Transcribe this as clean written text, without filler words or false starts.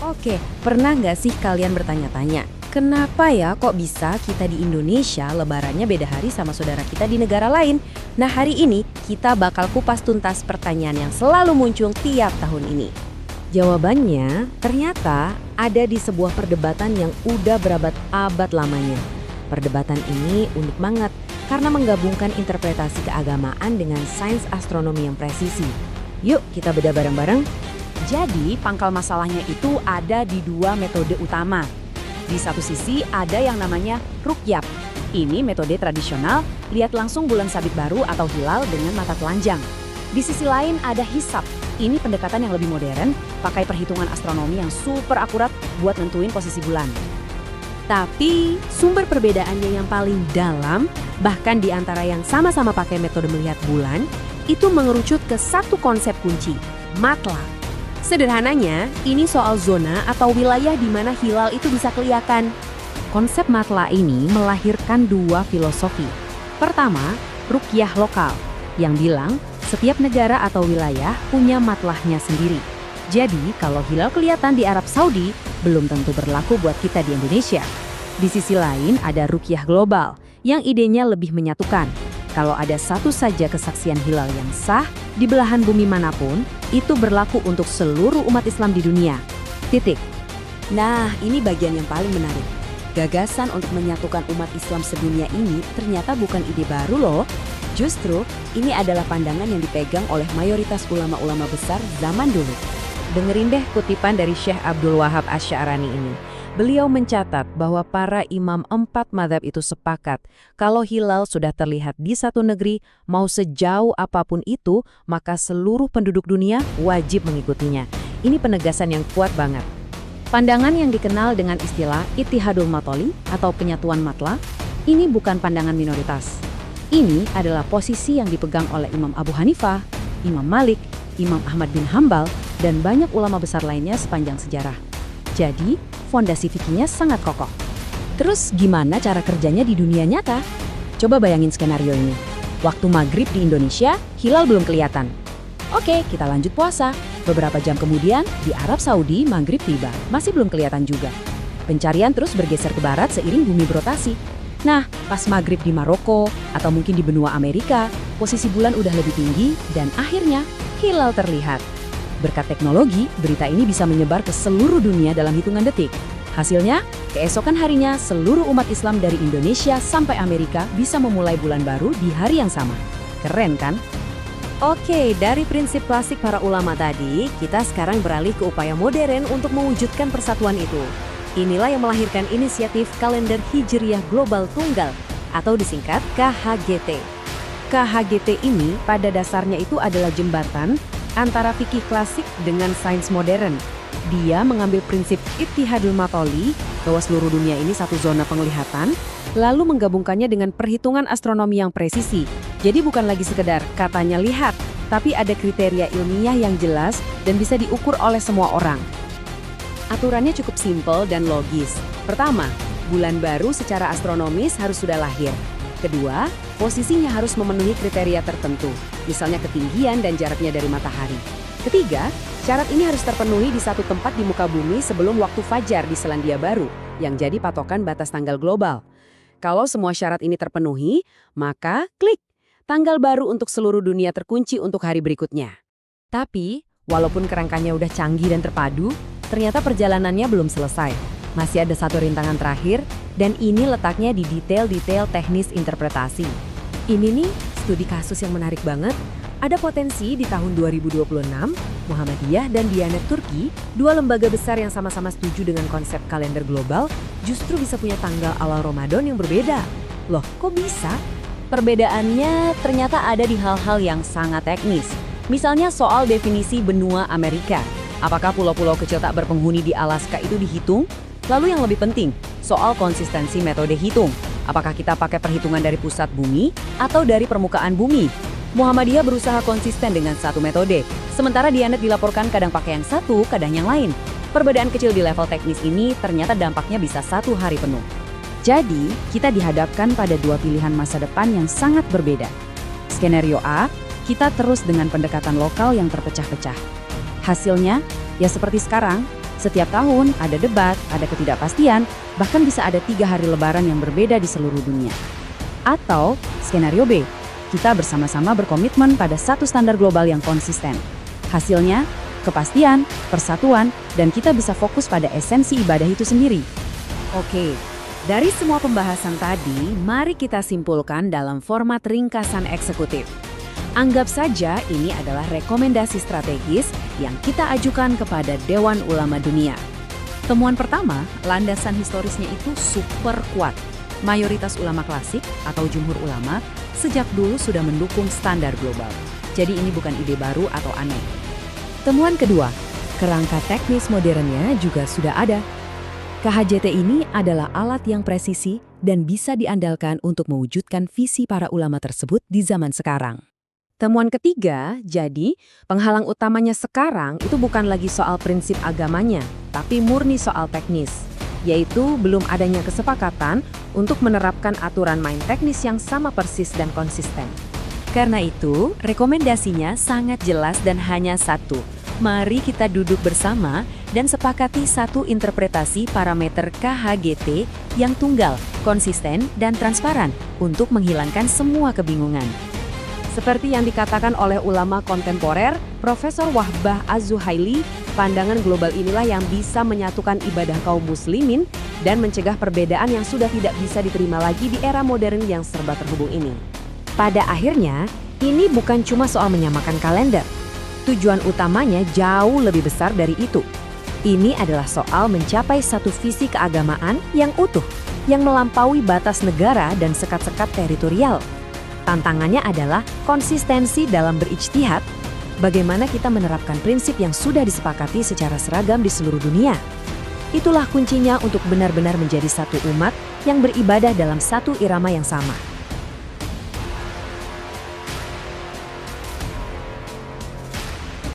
Oke, pernah nggak sih kalian bertanya-tanya, kenapa ya kok bisa kita di Indonesia lebarannya beda hari sama saudara kita di negara lain? Nah, hari ini kita bakal kupas tuntas pertanyaan yang selalu muncul tiap tahun ini. Jawabannya ternyata ada di sebuah perdebatan yang udah berabad-abad lamanya. Perdebatan ini unik banget karena menggabungkan interpretasi keagamaan dengan sains astronomi yang presisi. Yuk kita bedah bareng-bareng. Jadi, pangkal masalahnya itu ada di dua metode utama. Di satu sisi ada yang namanya ruqyah. Ini metode tradisional, lihat langsung bulan sabit baru atau hilal dengan mata telanjang. Di sisi lain ada hisab. Ini pendekatan yang lebih modern, pakai perhitungan astronomi yang super akurat buat nentuin posisi bulan. Tapi sumber perbedaannya yang paling dalam, bahkan di antara yang sama-sama pakai metode melihat bulan, itu mengerucut ke satu konsep kunci, matla. Sederhananya, ini soal zona atau wilayah di mana hilal itu bisa kelihatan. Konsep matla ini melahirkan dua filosofi. Pertama, ruqyah lokal, yang bilang setiap negara atau wilayah punya matlahnya sendiri. Jadi, kalau hilal kelihatan di Arab Saudi, belum tentu berlaku buat kita di Indonesia. Di sisi lain, ada ruqyah global, yang idenya lebih menyatukan. Kalau ada satu saja kesaksian hilal yang sah di belahan bumi manapun, itu berlaku untuk seluruh umat Islam di dunia. Titik. Nah, ini bagian yang paling menarik. Gagasan untuk menyatukan umat Islam sedunia ini ternyata bukan ide baru loh. Justru, ini adalah pandangan yang dipegang oleh mayoritas ulama-ulama besar zaman dulu. Dengerin deh kutipan dari Syekh Abdul Wahab Asy-Sya'rani ini. Beliau mencatat bahwa para imam 4 mazhab itu sepakat kalau hilal sudah terlihat di satu negeri, mau sejauh apapun itu, maka seluruh penduduk dunia wajib mengikutinya. Ini penegasan yang kuat banget. Pandangan yang dikenal dengan istilah Ittihadul Matoli atau penyatuan matla, ini bukan pandangan minoritas. Ini adalah posisi yang dipegang oleh Imam Abu Hanifah, Imam Malik, Imam Ahmad bin Hambal, dan banyak ulama besar lainnya sepanjang sejarah. Jadi, fondasi fikihnya sangat kokoh. Terus gimana cara kerjanya di dunia nyata? Coba bayangin skenario ini. Waktu maghrib di Indonesia, hilal belum kelihatan. Oke, kita lanjut puasa. Beberapa jam kemudian, di Arab Saudi, maghrib tiba. Masih belum kelihatan juga. Pencarian terus bergeser ke barat seiring bumi berotasi. Nah, pas maghrib di Maroko, atau mungkin di benua Amerika, posisi bulan udah lebih tinggi, dan akhirnya hilal terlihat. Berkat teknologi, berita ini bisa menyebar ke seluruh dunia dalam hitungan detik. Hasilnya, keesokan harinya seluruh umat Islam dari Indonesia sampai Amerika bisa memulai bulan baru di hari yang sama. Keren kan? Oke, dari prinsip klasik para ulama tadi, kita sekarang beralih ke upaya modern untuk mewujudkan persatuan itu. Inilah yang melahirkan inisiatif Kalender Hijriyah Global Tunggal, atau disingkat KHGT. KHGT ini pada dasarnya itu adalah jembatan antara fikih klasik dengan sains modern. Dia mengambil prinsip Ittihadul Matoli, bahwa seluruh dunia ini satu zona penglihatan, lalu menggabungkannya dengan perhitungan astronomi yang presisi. Jadi bukan lagi sekedar katanya lihat, tapi ada kriteria ilmiah yang jelas dan bisa diukur oleh semua orang. Aturannya cukup simpel dan logis. Pertama, bulan baru secara astronomis harus sudah lahir. Kedua, posisinya harus memenuhi kriteria tertentu, misalnya ketinggian dan jaraknya dari matahari. Ketiga, syarat ini harus terpenuhi di satu tempat di muka bumi sebelum waktu fajar di Selandia Baru, yang jadi patokan batas tanggal global. Kalau semua syarat ini terpenuhi, maka klik! Tanggal baru untuk seluruh dunia terkunci untuk hari berikutnya. Tapi, walaupun kerangkanya udah canggih dan terpadu, ternyata perjalanannya belum selesai. Masih ada satu rintangan terakhir, dan ini letaknya di detail-detail teknis interpretasi. Ini nih, studi kasus yang menarik banget. Ada potensi di tahun 2026, Muhammadiyah dan Diyanet Turki, dua lembaga besar yang sama-sama setuju dengan konsep kalender global, justru bisa punya tanggal awal Ramadan yang berbeda. Loh, kok bisa? Perbedaannya ternyata ada di hal-hal yang sangat teknis. Misalnya soal definisi benua Amerika. Apakah pulau-pulau kecil tak berpenghuni di Alaska itu dihitung? Lalu yang lebih penting, soal konsistensi metode hitung. Apakah kita pakai perhitungan dari pusat bumi atau dari permukaan bumi? Muhammadiyah berusaha konsisten dengan satu metode, sementara Diyanet dilaporkan kadang pakai yang satu, kadang yang lain. Perbedaan kecil di level teknis ini ternyata dampaknya bisa 1 hari penuh. Jadi, kita dihadapkan pada dua pilihan masa depan yang sangat berbeda. Skenario A, kita terus dengan pendekatan lokal yang terpecah-pecah. Hasilnya, ya seperti sekarang, Setiap tahun ada debat, ada ketidakpastian, bahkan bisa ada 3 hari lebaran yang berbeda di seluruh dunia. Atau skenario B, kita bersama-sama berkomitmen pada satu standar global yang konsisten. Hasilnya, kepastian, persatuan, dan kita bisa fokus pada esensi ibadah itu sendiri. Oke, dari semua pembahasan tadi, mari kita simpulkan dalam format ringkasan eksekutif. Anggap saja ini adalah rekomendasi strategis yang kita ajukan kepada Dewan Ulama Dunia. Temuan pertama, landasan historisnya itu super kuat. Mayoritas ulama klasik atau jumhur ulama sejak dulu sudah mendukung standar global. Jadi ini bukan ide baru atau aneh. Temuan kedua, kerangka teknis modernnya juga sudah ada. KHJT ini adalah alat yang presisi dan bisa diandalkan untuk mewujudkan visi para ulama tersebut di zaman sekarang. Temuan ketiga, jadi penghalang utamanya sekarang itu bukan lagi soal prinsip agamanya, tapi murni soal teknis, yaitu belum adanya kesepakatan untuk menerapkan aturan main teknis yang sama persis dan konsisten. Karena itu, rekomendasinya sangat jelas dan hanya satu. Mari kita duduk bersama dan sepakati satu interpretasi parameter KHGT yang tunggal, konsisten, dan transparan untuk menghilangkan semua kebingungan. Seperti yang dikatakan oleh ulama kontemporer, Profesor Wahbah Az-Zuhaili, pandangan global inilah yang bisa menyatukan ibadah kaum muslimin dan mencegah perbedaan yang sudah tidak bisa diterima lagi di era modern yang serba terhubung ini. Pada akhirnya, ini bukan cuma soal menyamakan kalender. Tujuan utamanya jauh lebih besar dari itu. Ini adalah soal mencapai satu visi keagamaan yang utuh, yang melampaui batas negara dan sekat-sekat teritorial. Tantangannya adalah konsistensi dalam berijtihad, bagaimana kita menerapkan prinsip yang sudah disepakati secara seragam di seluruh dunia. Itulah kuncinya untuk benar-benar menjadi satu umat yang beribadah dalam satu irama yang sama.